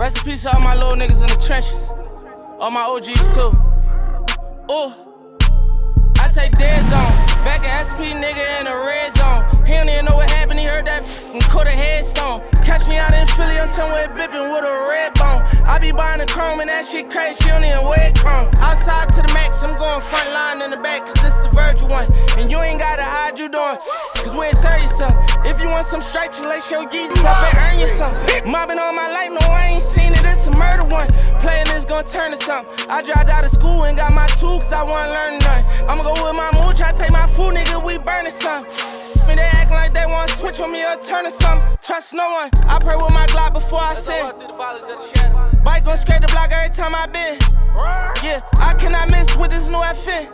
Rest in peace to all my little niggas in the trenches. All my OGs too. Ooh. I say dead zone. Back at SP nigga in the red zone. He don't even know what happened, he heard that and caught a headstone. Catch me out in Philly, I'm somewhere bipping with a red bone. I be buying the chrome and that shit crazy, she don't even wear chrome. Outside to the max, I'm going front line in the back, cause this the Virgil one. And you ain't gotta hide you doing, cause we'll serve you some. If you want some stripes, you lace your Yeezys up and earn you some. Mobbing all my life, no I ain't seen it, it's a murder one. Playing this gon' turn to something. I dropped out of school and got my tool cause I wasn't learning nothing. I'ma go with my mood, try to take my food, nigga, we burning something. Me, they acting like they want to switch on me or turn or something. Trust no one. I pray with my Glock before I sin. Bike gon' scrape the block every time I been. Yeah, I cannot miss with this new FN.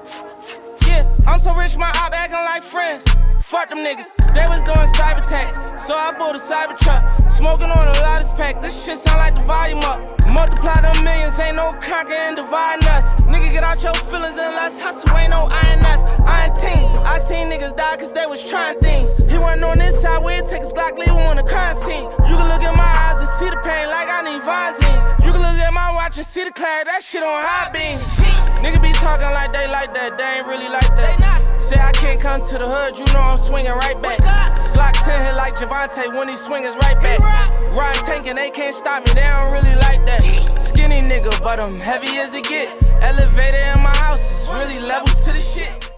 Yeah, I'm so rich, my op acting like friends. Fuck them niggas, they was doing cyber tax. So I bought a cyber truck, smoking on a lot of pack. This shit sound like the volume up. Multiply them millions, ain't no conquering dividing us. Nigga, get out your feelings and let's hustle, ain't no iron us. Iron team, I seen niggas die cause they was trying things. He wasn't on this side, we'd take his Glock, leave him on the crime scene. You can look at my eyes and see the pain like I need Visine. You can look at my watch and see the cloud, that shit on high beams. Nigga be talking like that, they ain't really like that. Say I can't come to the hood, you know I'm swinging right back. Glock 10 hit like Javante when he swinging right back. Ryan tanking, they can't stop me, they don't really like that. Skinny nigga, but I'm heavy as it get. Elevator in my house, it's really levels to the shit.